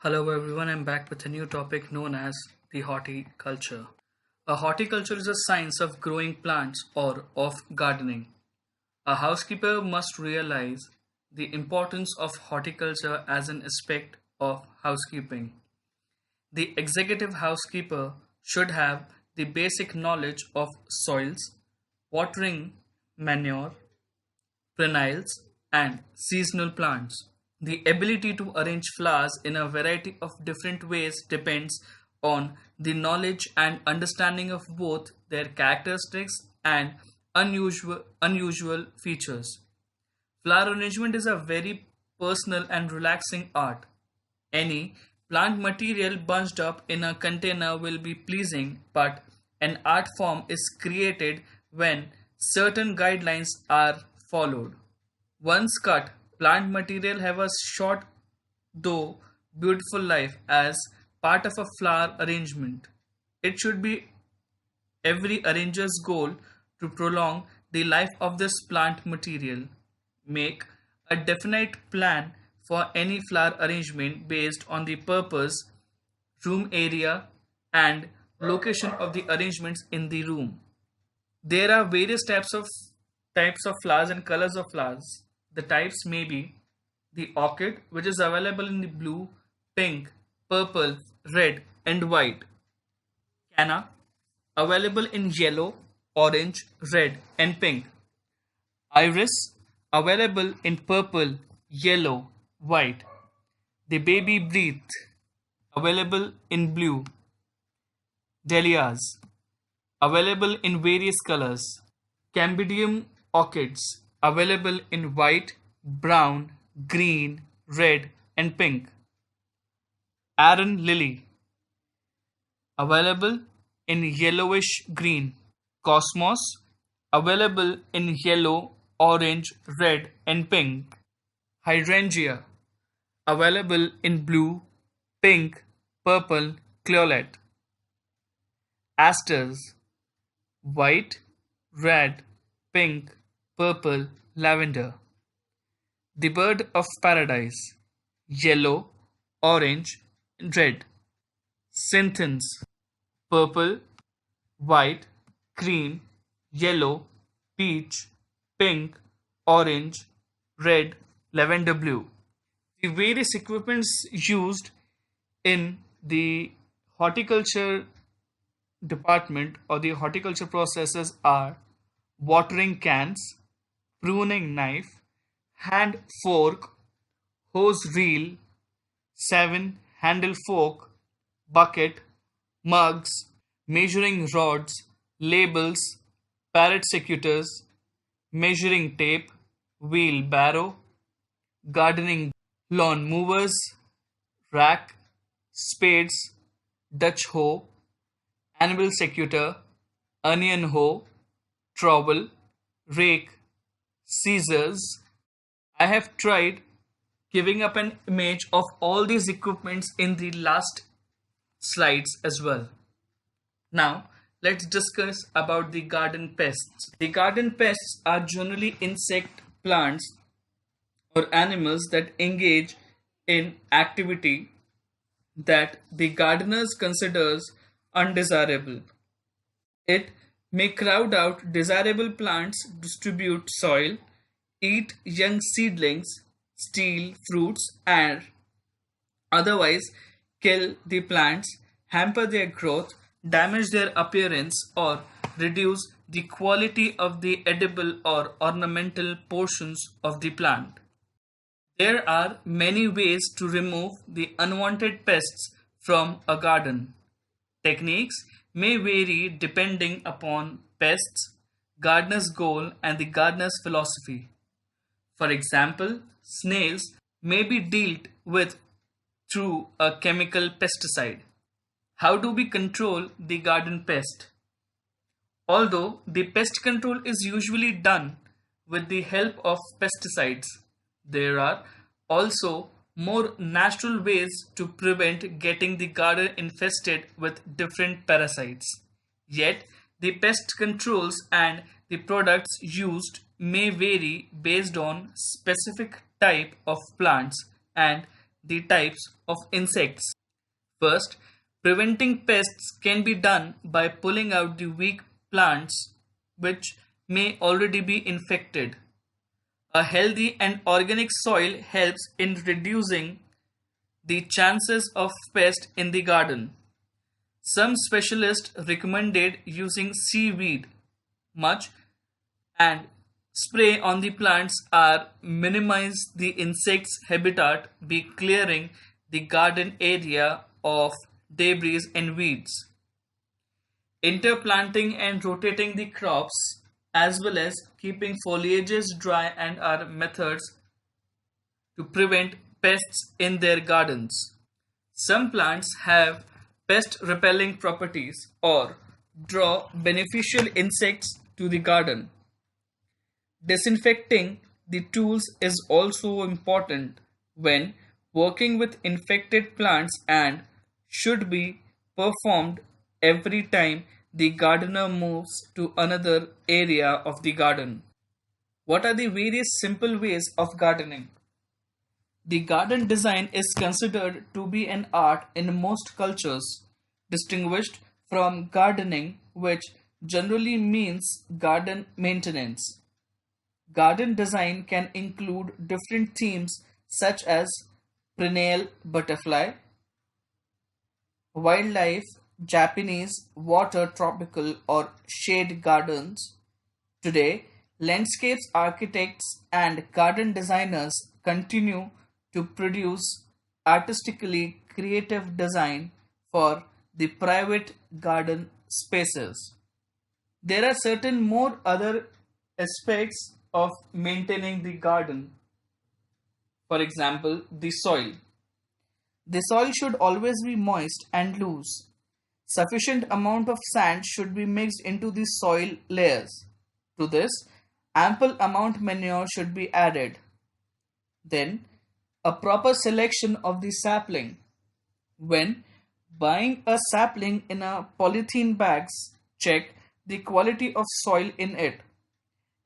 Hello everyone, I'm back with a new topic known as the horticulture. A horticulture is a science of growing plants or of gardening. A housekeeper must realize the importance of horticulture as an aspect of housekeeping. The executive housekeeper should have the basic knowledge of soils, watering, manure, perennials, and seasonal plants. The ability to arrange flowers in a variety of different ways depends on the knowledge and understanding of both their characteristics and unusual features. Flower arrangement is a very personal and relaxing art. Any plant material bunched up in a container will be pleasing, but an art form is created when certain guidelines are followed. Once cut, plant material have a short though beautiful life as part of a flower arrangement. It should be every arranger's goal to prolong the life of this plant material. Make a definite plan for any flower arrangement based on the purpose, room area, and location of the arrangements in the room. There are various types of flowers and colors of flowers. The types may be the orchid, which is available in the blue, pink, purple, red, and white. Canna, available in yellow, orange, red, and pink. Iris, available in purple, yellow, white. The baby breath, available in blue. Dahlias, available in various colors. Cambodium orchids, available in white, brown, green, red, and pink. Aran lily, available in yellowish green. Cosmos, available in yellow, orange, red, and pink. Hydrangea, available in blue, pink, purple, violet. Asters, white, red, pink, purple, lavender. The bird of paradise, yellow, orange, and red. Synthens, purple, white, cream, yellow, peach, pink, orange, red, lavender blue. The various equipments used in the horticulture department or the horticulture processes are watering cans, pruning knife, hand fork, hose reel, 7 handle fork, bucket, mugs, measuring rods, labels, parrot secateurs, measuring tape, wheelbarrow, gardening lawn movers, rack, spades, Dutch hoe, anvil secateur, onion hoe, trowel, rake, scissors. I have tried giving up an image of all these equipments in the last slides as well. Now, let's discuss about the garden pests. The garden pests are generally insect, plants, or animals that engage in activity that the gardeners considers undesirable. It may crowd out desirable plants, distribute soil, eat young seedlings, steal fruits, and otherwise kill the plants, hamper their growth, damage their appearance, or reduce the quality of the edible or ornamental portions of the plant. There are many ways to remove the unwanted pests from a garden. Techniques may vary depending upon pests, gardener's goal, and the gardener's philosophy. For example, snails may be dealt with through a chemical pesticide. How do we control the garden pest? Although the pest control is usually done with the help of pesticides, there are also more natural ways to prevent getting the garden infested with different parasites. Yet, the pest controls and the products used may vary based on specific type of plants and the types of insects. First, preventing pests can be done by pulling out the weak plants which may already be infected. A healthy and organic soil helps in reducing the chances of pests in the garden. Some specialists recommended using seaweed mulch and spray on the plants are minimize the insects habitat by clearing the garden area of debris and weeds. Interplanting and rotating the crops as well as keeping foliages dry and are methods to prevent pests in their gardens. Some plants have pest repelling properties or draw beneficial insects to the garden. Disinfecting the tools is also important when working with infected plants and should be performed every time the gardener moves to another area of the garden. What are the various simple ways of gardening? The garden design is considered to be an art in most cultures, distinguished from gardening, which generally means garden maintenance. Garden design can include different themes such as perennial butterfly, wildlife, Japanese, water, tropical, or shade gardens. Today, landscapes architects and garden designers continue to produce artistically creative design for the private garden spaces. There are certain more other aspects of maintaining the garden. For example, the soil. The soil should always be moist and loose. Sufficient amount of sand should be mixed into the soil layers. To this, ample amount manure should be added. Then, a proper selection of the sapling. When buying a sapling in a polythene bags, check the quality of soil in it.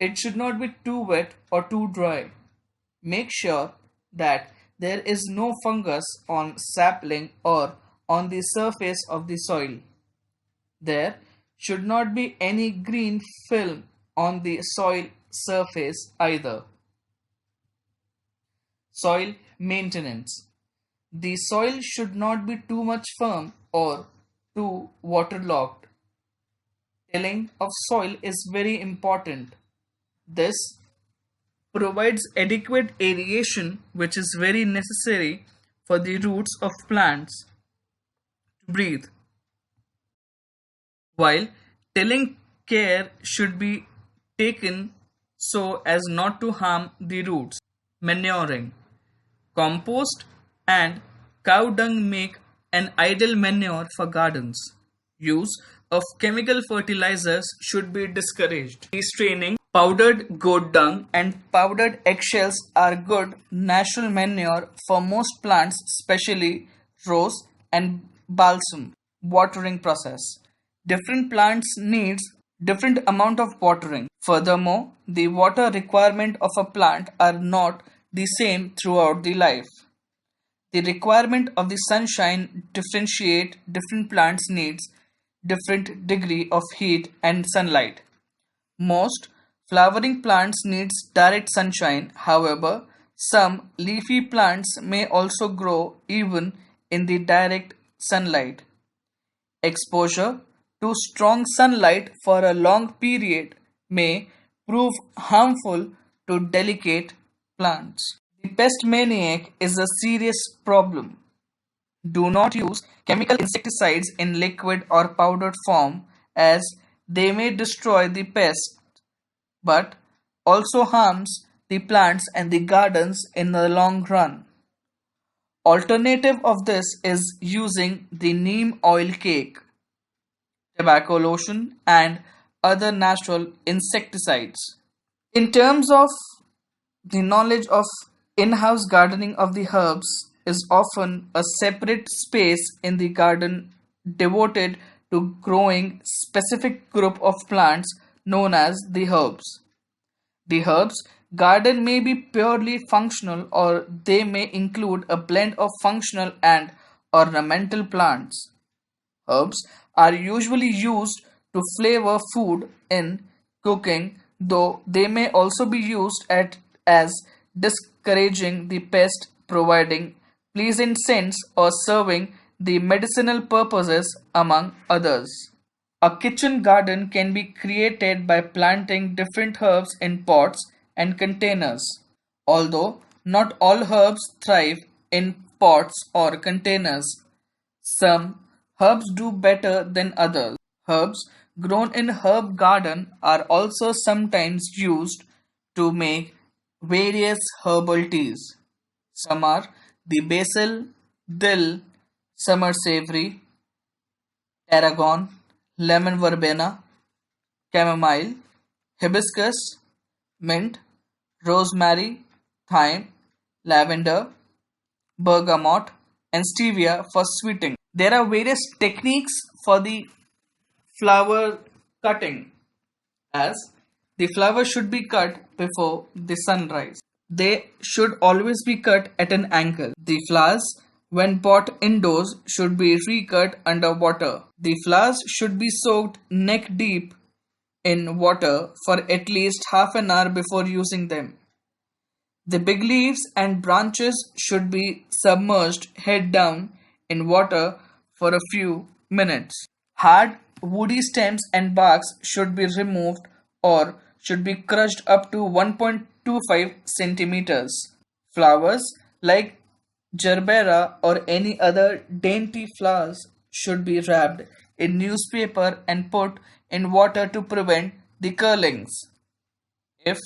It should not be too wet or too dry. Make sure that there is no fungus on sapling or on the surface of the soil. There should not be any green film on the soil surface either. Soil maintenance. The soil should not be too much firm or too waterlogged. Tilling of soil is very important. This provides adequate aeration, which is very necessary for the roots of plants to breathe. While tilling, care should be taken so as not to harm the roots. Manuring. Compost and cow dung make an ideal manure for gardens. Use of chemical fertilizers should be discouraged. Restraining. Powdered goat dung and powdered eggshells are good natural manure for most plants, especially rose and balsam. Watering process. Different plants needs different amount of watering. Furthermore, the water requirement of a plant are not the same throughout the life. The requirement of the sunshine differentiate different plants needs different degree of heat and sunlight. Most flowering plants needs direct sunshine. However, some leafy plants may also grow even in the direct sunlight. Exposure to strong sunlight for a long period may prove harmful to delicate plants. The pest maniac is a serious problem. Do not use chemical insecticides in liquid or powdered form as they may destroy the pest but also harms the plants and the gardens in the long run. Alternative of this is using the neem oil cake, tobacco lotion and other natural insecticides. In terms of the knowledge of in-house gardening of the herbs is often a separate space in the garden devoted to growing specific group of plants known as the herbs. The herbs Garden may be purely functional or they may include a blend of functional and ornamental plants. Herbs are usually used to flavor food in cooking, though they may also be used as discouraging the pest, providing pleasant scents, or serving the medicinal purposes, among others. A kitchen garden can be created by planting different herbs in pots and containers. Although not all herbs thrive in pots or containers, some herbs do better than others. Herbs grown in herb garden are also sometimes used to make various herbal teas. Some are the basil, dill, summer savory, tarragon, lemon verbena, chamomile, hibiscus, mint, rosemary, thyme, lavender, bergamot, and stevia for sweetening. There are various techniques for the flower cutting, as the flower should be cut before the sunrise. They should always be cut at an angle. The flowers, when bought indoors, should be recut under water. The flowers should be soaked neck deep in water for at least half an hour before using them. The big leaves and branches should be submerged head down in water for a few minutes. Hard, woody stems and barks should be removed or should be crushed up to 1.25 centimeters. Flowers like gerbera or any other dainty flowers should be wrapped in newspaper and put in water to prevent the curlings. If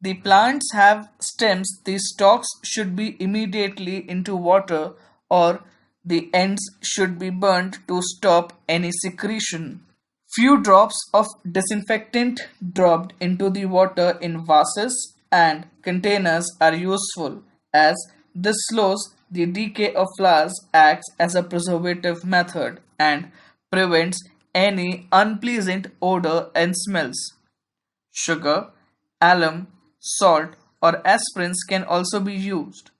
the plants have stems, the stalks should be immediately into water or the ends should be burnt to stop any secretion. Few drops of disinfectant dropped into the water in vases and containers are useful, as this slows the decay of flowers, acts as a preservative method, and prevents any unpleasant odor and smells. Sugar, alum, salt, or aspirins can also be used.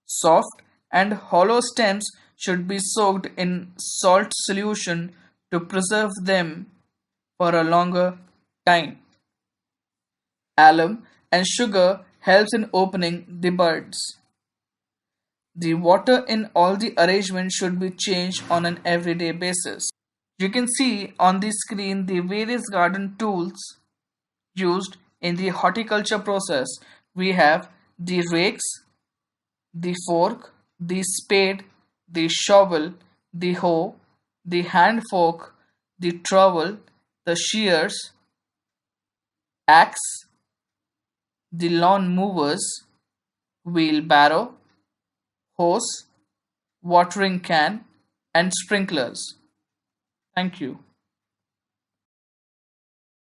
Soft and hollow stems should be soaked in salt solution to preserve them for a longer time. Alum and sugar helps in opening the buds. The water in all the arrangement should be changed on an everyday basis. You can see on the screen the various garden tools used in the horticulture process. We have the rakes, the fork, the spade, the shovel, the hoe, the hand fork, the trowel, the shears, axe, the lawn movers, wheelbarrow, hose, watering can, and sprinklers. Thank you.